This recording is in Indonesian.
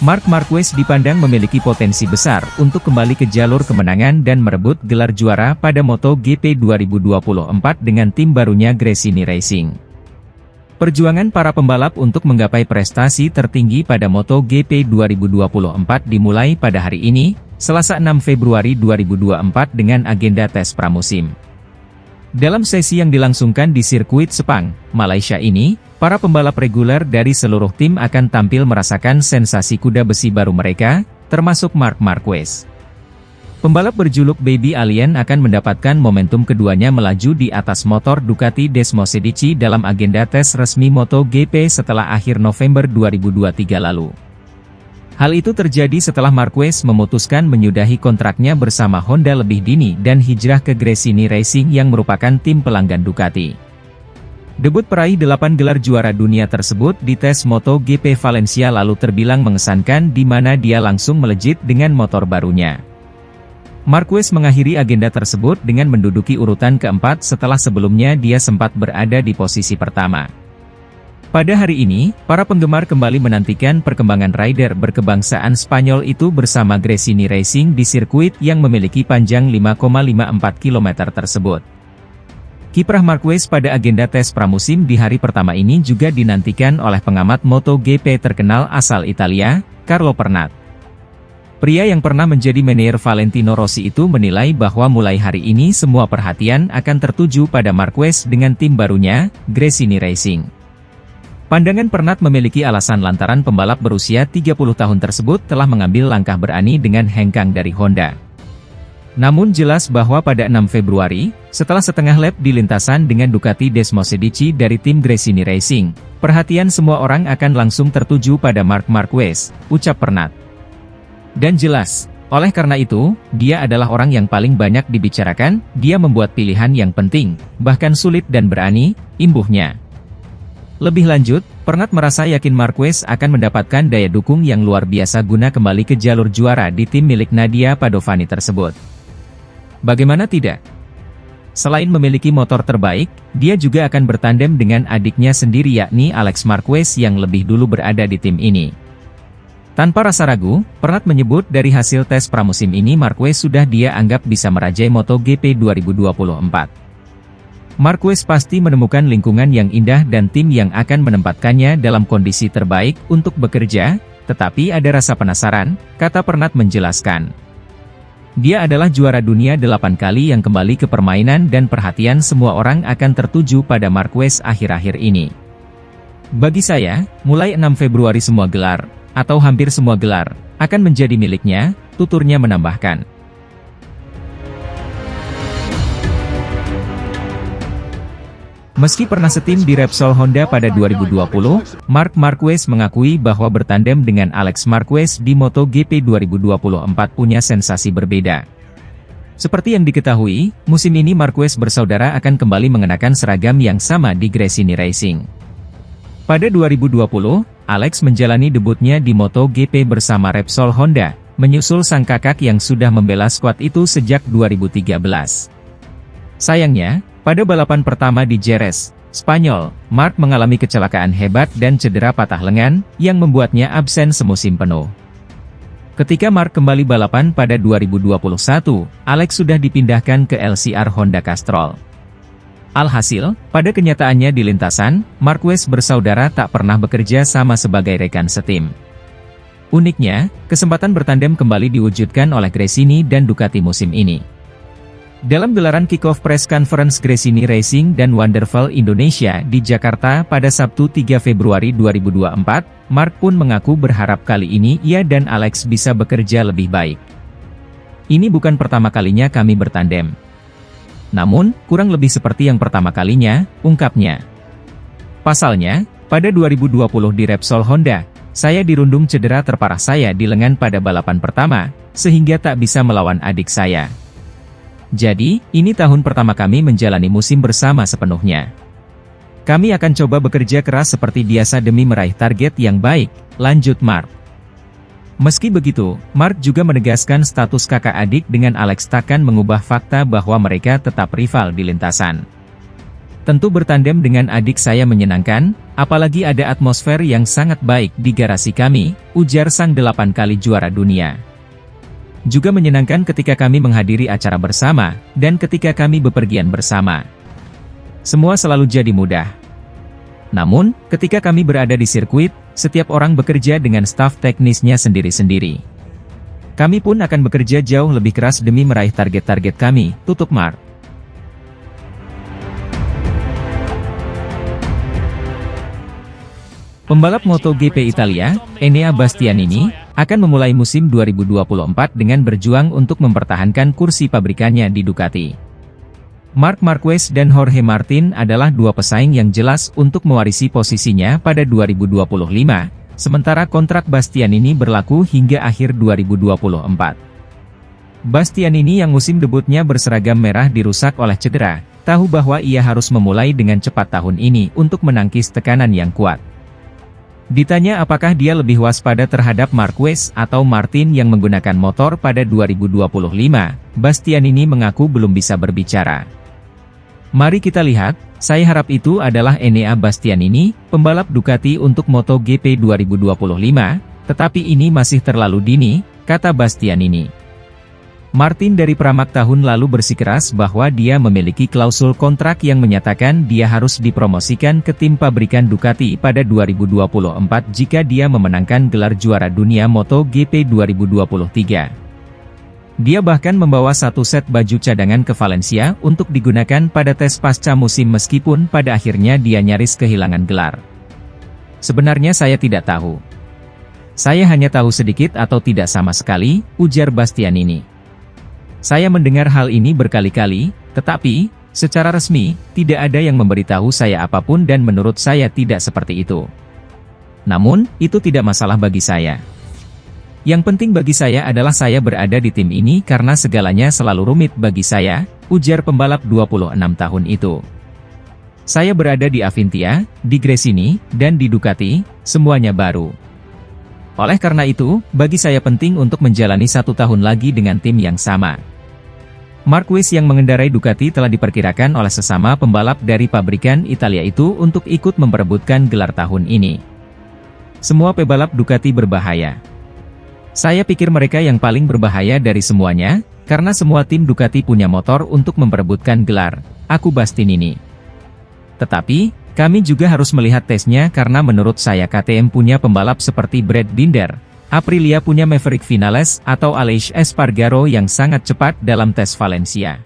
Marc Marquez dipandang memiliki potensi besar untuk kembali ke jalur kemenangan dan merebut gelar juara pada MotoGP 2024 dengan tim barunya Gresini Racing. Perjuangan para pembalap untuk menggapai prestasi tertinggi pada MotoGP 2024 dimulai pada hari ini, Selasa 6 Februari 2024 dengan agenda tes pramusim. Dalam sesi yang dilangsungkan di sirkuit Sepang, Malaysia ini, para pembalap reguler dari seluruh tim akan tampil merasakan sensasi kuda besi baru mereka, termasuk Marc Marquez. Pembalap berjuluk Baby Alien akan mendapatkan momentum keduanya melaju di atas motor Ducati Desmosedici dalam agenda tes resmi MotoGP setelah akhir November 2023 lalu. Hal itu terjadi setelah Marquez memutuskan menyudahi kontraknya bersama Honda lebih dini dan hijrah ke Gresini Racing yang merupakan tim pelanggan Ducati. Debut peraih 8 gelar juara dunia tersebut di tes MotoGP Valencia lalu terbilang mengesankan di mana dia langsung melejit dengan motor barunya. Marquez mengakhiri agenda tersebut dengan menduduki urutan keempat setelah sebelumnya dia sempat berada di posisi pertama. Pada hari ini, para penggemar kembali menantikan perkembangan rider berkebangsaan Spanyol itu bersama Gresini Racing di sirkuit yang memiliki panjang 5,54 km tersebut. Kiprah Marquez pada agenda tes pramusim di hari pertama ini juga dinantikan oleh pengamat MotoGP terkenal asal Italia, Carlo Pernat. Pria yang pernah menjadi manajer Valentino Rossi itu menilai bahwa mulai hari ini semua perhatian akan tertuju pada Marquez dengan tim barunya, Gresini Racing. Pandangan Pernat memiliki alasan lantaran pembalap berusia 30 tahun tersebut telah mengambil langkah berani dengan hengkang dari Honda. Namun jelas bahwa pada 6 Februari, setelah setengah lap di lintasan dengan Ducati Desmosedici dari tim Gresini Racing, perhatian semua orang akan langsung tertuju pada Marc Marquez, ucap Pernat. Dan jelas, oleh karena itu, dia adalah orang yang paling banyak dibicarakan, dia membuat pilihan yang penting, bahkan sulit dan berani, imbuhnya. Lebih lanjut, Pernat merasa yakin Marquez akan mendapatkan daya dukung yang luar biasa guna kembali ke jalur juara di tim milik Nadia Padovani tersebut. Bagaimana tidak? Selain memiliki motor terbaik, dia juga akan bertandem dengan adiknya sendiri yakni Alex Marquez yang lebih dulu berada di tim ini. Tanpa rasa ragu, Pernat menyebut dari hasil tes pramusim ini Marquez sudah dia anggap bisa merajai MotoGP 2024. Marquez pasti menemukan lingkungan yang indah dan tim yang akan menempatkannya dalam kondisi terbaik untuk bekerja, tetapi ada rasa penasaran, kata Pernat menjelaskan. Dia adalah juara dunia 8 kali yang kembali ke permainan dan perhatian semua orang akan tertuju pada Marquez akhir-akhir ini. Bagi saya, mulai 6 Februari semua gelar, atau hampir semua gelar, akan menjadi miliknya, tuturnya menambahkan. Meski pernah setim di Repsol Honda pada 2020, Marc Marquez mengakui bahwa bertandem dengan Alex Marquez di MotoGP 2024 punya sensasi berbeda. Seperti yang diketahui, musim ini Marquez bersaudara akan kembali mengenakan seragam yang sama di Gresini Racing. Pada 2020, Alex menjalani debutnya di MotoGP bersama Repsol Honda, menyusul sang kakak yang sudah membela skuad itu sejak 2013. Sayangnya, pada balapan pertama di Jerez, Spanyol, Marc mengalami kecelakaan hebat dan cedera patah lengan, yang membuatnya absen semusim penuh. Ketika Marc kembali balapan pada 2021, Alex sudah dipindahkan ke LCR Honda Castrol. Alhasil, pada kenyataannya di lintasan, Marquez bersaudara tak pernah bekerja sama sebagai rekan setim. Uniknya, kesempatan bertandem kembali diwujudkan oleh Gresini dan Ducati musim ini. Dalam gelaran kick-off press conference Gresini Racing dan Wonderful Indonesia di Jakarta pada Sabtu 3 Februari 2024, Marc pun mengaku berharap kali ini ia dan Alex bisa bekerja lebih baik. Ini bukan pertama kalinya kami bertandem. Namun, kurang lebih seperti yang pertama kalinya, ungkapnya. Pasalnya, pada 2020 di Repsol Honda, saya dirundung cedera terparah saya di lengan pada balapan pertama, sehingga tak bisa melawan adik saya. Jadi, ini tahun pertama kami menjalani musim bersama sepenuhnya. Kami akan coba bekerja keras seperti biasa demi meraih target yang baik, lanjut Marc. Meski begitu, Marc juga menegaskan status kakak adik dengan Alex takkan mengubah fakta bahwa mereka tetap rival di lintasan. Tentu bertandem dengan adik saya menyenangkan, Apalagi ada atmosfer yang sangat baik di garasi kami, ujar sang 8 kali juara dunia. Juga menyenangkan ketika kami menghadiri acara bersama, dan ketika kami bepergian bersama. Semua selalu jadi mudah. Namun, ketika kami berada di sirkuit, setiap orang bekerja dengan staf teknisnya sendiri-sendiri. Kami pun akan bekerja jauh lebih keras demi meraih target-target kami, tutup Marc. Pembalap MotoGP Italia, Enea Bastianini, akan memulai musim 2024 dengan berjuang untuk mempertahankan kursi pabrikannya di Ducati. Marc Marquez dan Jorge Martin adalah dua pesaing yang jelas untuk mewarisi posisinya pada 2025, sementara kontrak Bastianini berlaku hingga akhir 2024. Bastianini yang musim debutnya berseragam merah dirusak oleh cedera, tahu bahwa ia harus memulai dengan cepat tahun ini untuk menangkis tekanan yang kuat. Ditanya apakah dia lebih waspada terhadap Marquez atau Martin yang menggunakan motor pada 2025, Bastianini mengaku belum bisa berbicara. Mari kita lihat, saya harap itu adalah Enea Bastianini, pembalap Ducati untuk MotoGP 2025, tetapi ini masih terlalu dini, kata Bastianini. Martin dari Pramac tahun lalu bersikeras bahwa dia memiliki klausul kontrak yang menyatakan dia harus dipromosikan ke tim pabrikan Ducati pada 2024 jika dia memenangkan gelar juara dunia MotoGP 2023. Dia bahkan membawa satu set baju cadangan ke Valencia untuk digunakan pada tes pasca musim meskipun pada akhirnya dia nyaris kehilangan gelar. Sebenarnya saya tidak tahu. Saya hanya tahu sedikit atau tidak sama sekali, ujar Bastianini. Saya mendengar hal ini berkali-kali, tetapi, secara resmi, tidak ada yang memberitahu saya apapun dan menurut saya tidak seperti itu. Namun, itu tidak masalah bagi saya. Yang penting bagi saya adalah saya berada di tim ini karena segalanya selalu rumit bagi saya, ujar pembalap 26 tahun itu. Saya berada di Avintia, di Gresini, dan di Ducati, semuanya baru. Oleh karena itu, bagi saya penting untuk menjalani 1 tahun lagi dengan tim yang sama. Marquez yang mengendarai Ducati telah diperkirakan oleh sesama pembalap dari pabrikan Italia itu untuk ikut memperebutkan gelar tahun ini. Semua pebalap Ducati berbahaya. Saya pikir mereka yang paling berbahaya dari semuanya, karena semua tim Ducati punya motor untuk memperebutkan gelar, aku Bastianini. Tetapi, kami juga harus melihat tesnya karena menurut saya KTM punya pembalap seperti Brad Binder, Aprilia punya Maverick Vinales atau Aleix Espargaro yang sangat cepat dalam tes Valencia.